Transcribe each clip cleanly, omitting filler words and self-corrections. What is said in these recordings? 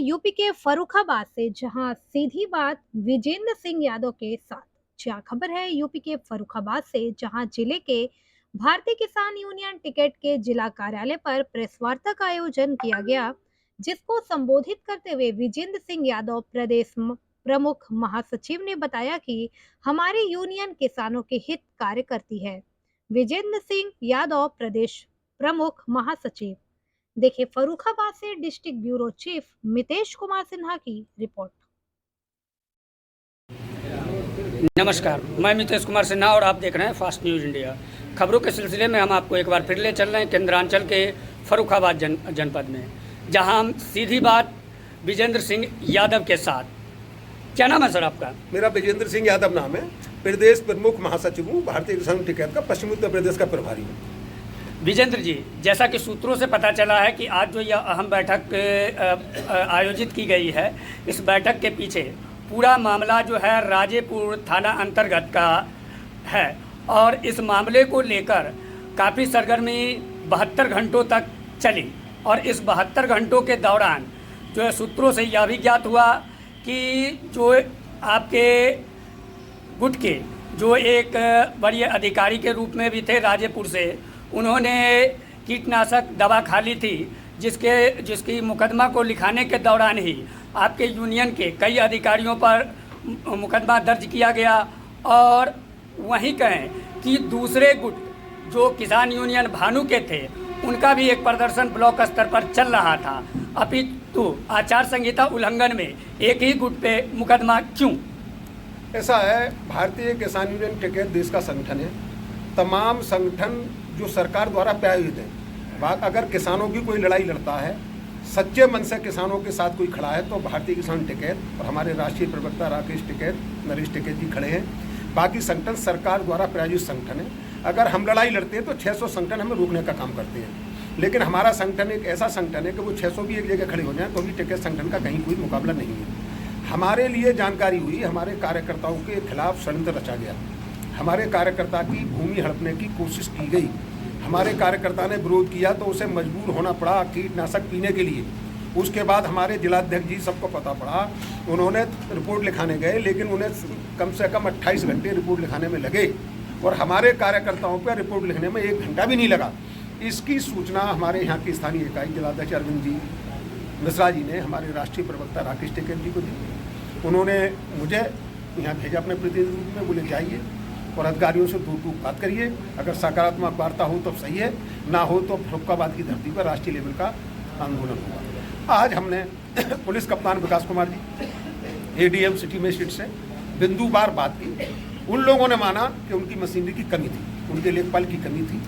UP के फर्रुखाबाद से, जहां सीधी बात विजेंद्र सिंह यादव के साथ। क्या खबर है यूपी के फर्रुखाबाद से, जहां जिले के भारतीय किसान यूनियन टिकट के जिला कार्यालय पर प्रेस वार्ता का आयोजन किया गया, जिसको संबोधित करते हुए विजेंद्र सिंह यादव प्रदेश प्रमुख महासचिव ने बताया कि हमारी यूनियन किसानों के हित कार्य करती है। विजेंद्र सिंह यादव प्रदेश प्रमुख महासचिव। देखिए फर्रुखाबाद से district bureau chief Mitesh Kumar Sinha की रिपोर्ट। नमस्कार, मैं मितेश कुमार सिन्हा और आप देख रहे हैं फास्ट न्यूज़ इंडिया। खबरों के सिलसिले में हम आपको एक बार फिर ले चल रहे हैं केंद्रांचल के फर्रुखाबाद जनपद में, जहां हम सीधी बात विजेंद्र सिंह यादव के साथ। क्या नाम है सर आपका? मेरा विजेंद्र सिंह यादव नाम है। प्रदेश प्रमुख महासचिव हूँ, भारतीय किसान टिकट का पश्चिम उत्तर प्रदेश का प्रभारी हूँ। विजेंद्र जी, जैसा कि सूत्रों से पता चला है कि आज जो यह अहम बैठक आयोजित की गई है, इस बैठक के पीछे पूरा मामला जो है राजेपुर थाना अंतर्गत का है और इस मामले को लेकर काफ़ी सरगर्मी 72 घंटों तक चली। और इस 72 घंटों के दौरान जो है सूत्रों से यह भी ज्ञात हुआ कि जो आपके गुट के जो एक वरीय अधिकारी के रूप में भी थे राजेपुर से, उन्होंने कीटनाशक दवा खा ली थी, जिसकी मुकदमा को लिखाने के दौरान ही आपके यूनियन के कई अधिकारियों पर मुकदमा दर्ज किया गया। और वहीं कहें कि दूसरे गुट जो किसान यूनियन भानु के थे, उनका भी एक प्रदर्शन ब्लॉक स्तर पर चल रहा था। अपितु आचार संहिता उल्लंघन में एक ही गुट पे मुकदमा क्यों? ऐसा है, भारतीय किसान यूनियन टिकट देश का संगठन है। तमाम संगठन जो सरकार द्वारा प्रायोजित है, अगर किसानों की कोई लड़ाई लड़ता है, सच्चे मन से किसानों के साथ कोई खड़ा है, तो भारतीय किसान टिकट और हमारे राष्ट्रीय प्रवक्ता राकेश टिकैत, नरेश टिकैत जी खड़े हैं। बाकी संगठन सरकार द्वारा प्रायोजित संगठन है। अगर हम लड़ाई लड़ते हैं तो 600 संगठन हमें रोकने का काम करते हैं, लेकिन हमारा संगठन एक ऐसा संगठन है कि वो 600 भी एक जगह खड़े हो जाएं तो भी टिकैत संगठन का कहीं कोई मुकाबला नहीं है। हमारे लिए जानकारी हुई, हमारे कार्यकर्ताओं के खिलाफ षड्यंत्र रचा गया, हमारे कार्यकर्ता की भूमि हड़पने की कोशिश की गई, हमारे कार्यकर्ता ने विरोध किया तो उसे मजबूर होना पड़ा कीटनाशक पीने के लिए। उसके बाद हमारे जिलाध्यक्ष जी सबको पता पड़ा, उन्होंने रिपोर्ट लिखाने गए, लेकिन उन्हें कम से कम 28 घंटे रिपोर्ट लिखाने में लगे और हमारे कार्यकर्ताओं पर रिपोर्ट लिखने में 1 घंटा भी नहीं लगा। इसकी सूचना हमारे यहाँ की स्थानीय इकाई जिलाध्यक्ष अरविंद जी मिश्रा जी ने हमारे राष्ट्रीय प्रवक्ता राकेश टिकैत जी को दी। उन्होंने मुझे यहाँ भेजा अपने प्रतिनिधि में, बोले जाइए और अधिकारियों से दूर बात करिए, अगर सकारात्मक वार्ता हो तो सही है, ना हो तो फर्रुखाबाद की धरती पर राष्ट्रीय लेवल का आंदोलन होगा। आज हमने पुलिस कप्तान विकास Kumar ji, ADM city magistrate से बिंदुवार बात की। उन लोगों ने माना कि उनकी मशीनरी की कमी थी, उनके लेखपाल की कमी थी,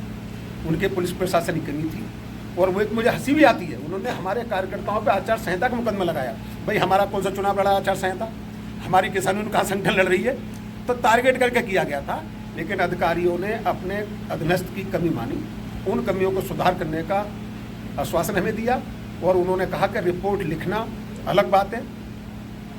उनके पुलिस प्रशासन की कमी थी। और वो एक मुझे हंसी भी आती है, उन्होंने हमारे कार्यकर्ताओं पर आचार संहिता का मुकदमा लगाया। भाई हमारा कौन सा चुनाव लड़ा आचार संहिता? हमारी किसानों ने कहाँ संगठन लड़ रही है? तो टारगेट करके किया गया था, लेकिन अधिकारियों ने अपने अधीनस्थ की कमी मानी, उन कमियों को सुधार करने का आश्वासन हमें दिया और उन्होंने कहा कि रिपोर्ट लिखना अलग बात है,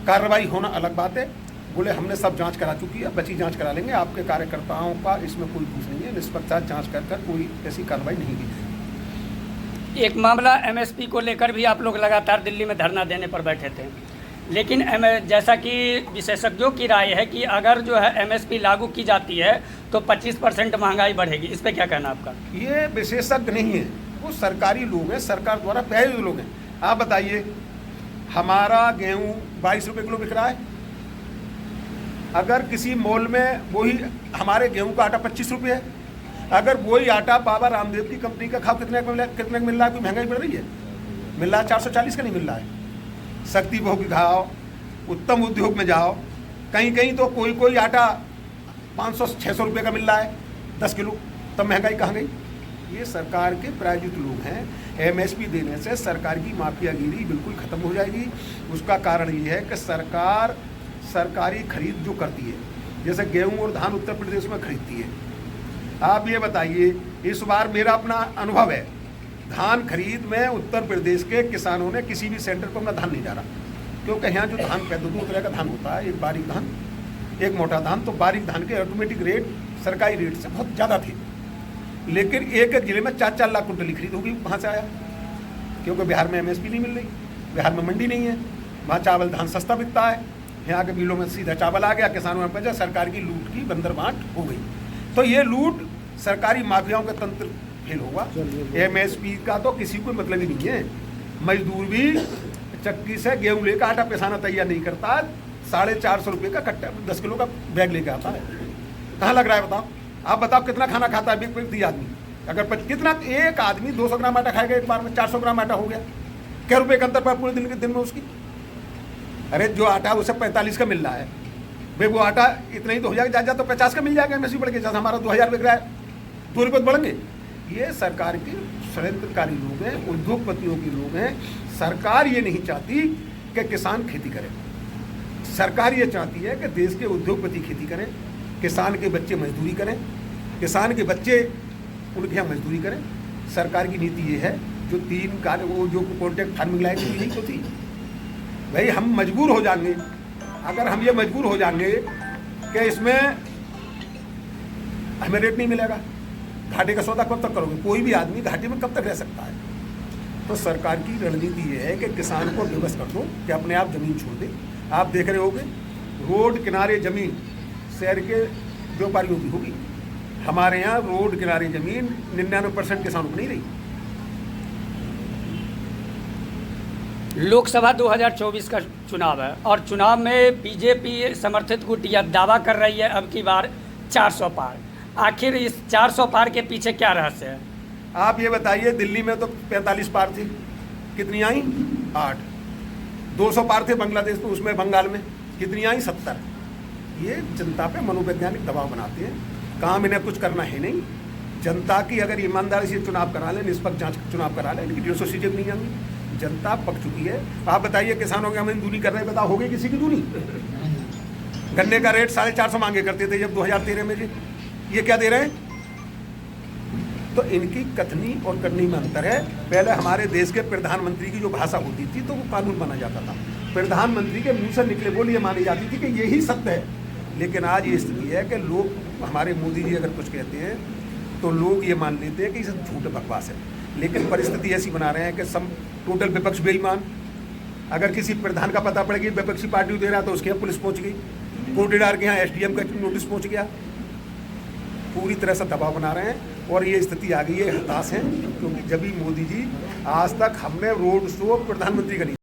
कार्रवाई होना अलग बात है। बोले हमने सब जांच करा चुकी है, बची जांच करा लेंगे, आपके कार्यकर्ताओं का इसमें कोई कुछ नहीं है, निष्पक्षपात जांच कर कोई ऐसी कार्रवाई नहीं की। एक मामला एमएसपी को लेकर भी आप लोग लगातार दिल्ली में धरना देने पर बैठे थे, लेकिन जैसा कि विशेषज्ञों की राय है कि अगर जो है एमएसपी लागू की जाती है तो 25% महंगाई बढ़ेगी। इस पर क्या कहना आपका? ये विशेषज्ञ नहीं है, वो सरकारी लोग हैं, सरकार द्वारा प्रायोजित लोग हैं। आप बताइए, हमारा गेहूँ 22 रुपये किलो बिक रहा है, अगर किसी मॉल में वही हमारे गेहूँ का आटा 25 रुपये है, अगर वही आटा बाबा रामदेव की कंपनी का खाओ कितने का मिल रहा है? कोई महंगाई बढ़ रही है? मिल रहा है 440 का नहीं मिल रहा है। शक्ति भोग खाओ, उत्तम उद्योग में जाओ, कहीं कहीं तो कोई आटा 500-600 रुपये का मिल रहा है 10 किलो, तब महंगाई कहाँ गई? ये सरकार के प्रायोजित लोग हैं। एमएसपी देने से सरकार की माफियागिरी बिल्कुल ख़त्म हो जाएगी। उसका कारण ये है कि सरकार सरकारी खरीद जो करती है, जैसे गेहूँ और धान उत्तर प्रदेश में खरीदती है। आप ये बताइए, इस बार मेरा अपना अनुभव है, धान खरीद में उत्तर प्रदेश के किसानों ने किसी भी सेंटर पर अपना धान नहीं डाला, क्योंकि यहाँ जो धान पैदा 2 तरह का धान होता है, एक बारीक धान, एक मोटा धान। तो बारीक धान के ऑटोमेटिक रेट सरकारी रेट से बहुत ज़्यादा थे, लेकिन एक जिले में 4-4 लाख कुंटल खरीद होगी। कहाँ से आया? क्योंकि बिहार में एमएसपी नहीं मिल रही। बिहार में मंडी नहीं है, वहाँ चावल धान सस्ता बिकता है, यहाँ के मिलों में सीधा चावल आ गया, किसानों में पहुंचा, सरकार की लूट की बंदरबांट हो गई। तो ये लूट सरकारी माफियाओं का तंत्र फेल होगा। MSP का तो किसी को मतलब ही नहीं है। मजदूर भी चक्की से गेहूँ लेकर आटा पिसाना तैयार नहीं करता, 450 रुपये का कट्टा 10 किलो का बैग लेके आता है। कहाँ लग रहा है बताओ? आप बताओ कितना खाना खाता है व्यक्ति आदमी? अगर कितना एक आदमी 200 ग्राम आटा खाएगा एक बार में, 400 ग्राम आटा हो गया, क्या रुपये का अंतर पड़ा पूरे दिन में उसकी? अरे जो आटा उसे 45 का मिल रहा है, भाई वो आटा इतना ही तो हो जाएगा, तो 50 का मिल जाएगा MSP बढ़ के। जैसे हमारा 2000 बिक रहा है, 2 रुपये बढ़ेंगे। ये सरकार के षड्यंत्रकारी लोग हैं, उद्योगपतियों के लोग हैं। सरकार ये नहीं चाहती कि किसान खेती करे, सरकार ये चाहती है कि देश के उद्योगपति खेती करें, किसान के बच्चे मजदूरी करें, किसान के बच्चे उनके यहाँ मजदूरी करें। सरकार की नीति ये है, जो 3 कार्य वो जो कॉन्ट्रैक्ट फार्मिंग लाइन की नहीं होती, भाई हम मजबूर हो जाएंगे, अगर हम ये मजबूर हो जाएंगे कि इसमें हमें रेट नहीं मिलेगा, घाटे का सौदा कब तक करोगे? कोई भी आदमी घाटे में कब तक रह सकता है? तो सरकार की रणनीति ये है कि किसान को विवश कर दो कि अपने आप ज़मीन छोड़ दे। आप देख रहे होगे रोड किनारे ज़मीन शहर के व्यापारियों की होगी, हमारे यहाँ रोड किनारे ज़मीन 99% किसानों को नहीं रही। लोकसभा 2024 का चुनाव है और चुनाव में बीजेपी समर्थित गुट यह दावा कर रही है अब की बार 400 पार। आखिर इस 400 पार के पीछे क्या रहस्य है? आप ये बताइए, दिल्ली में तो 45 पार थी, कितनी आई? 8। 200 पार थे बांग्लादेश में, उसमें बंगाल में कितनी आई? 70। ये जनता पे मनोवैज्ञानिक दबाव बनाते हैं। काम इन्हें कुछ करना है नहीं। जनता की अगर ईमानदारी से चुनाव करा लें, निष्पक्ष जांच चुनाव करा लें, लेकिन 150 सीटें नहीं आएंगी। जनता पक चुकी है। आप बताइए, किसानों की हम दूनी कर रहे हैं, बताओ हो गई किसी की दूनी? गन्ने का रेट 450 मांगे करते थे जब 2013 में जी, ये क्या दे रहे हैं? तो इनकी कथनी और करनी में अंतर है। पहले हमारे देश के प्रधानमंत्री की जो भाषा होती थी तो वो कानून माना जाता था, प्रधानमंत्री के मुंह से निकले बोल ये मानी जाती थी कि यही सत्य है। लेकिन आज ये स्थिति है कि लोग, हमारे मोदी जी अगर कुछ कहते हैं तो लोग ये मान लेते हैं कि ये सब झूठ बकवास है। लेकिन परिस्थिति ऐसी बना रहे हैं कि सब टोटल विपक्ष बेईमान। अगर किसी प्रधान का पता पड़ गया विपक्षी पार्टी दे रहा तो उसके यहाँ पुलिस पहुँच गई, कोटेदार के यहाँ SDM का नोटिस पहुँच गया। पूरी तरह से दबाव बना रहे हैं और ये स्थिति आ गई है, हताश है। क्योंकि जब भी मोदी जी, आज तक हमने रोड शो प्रधानमंत्री का नहीं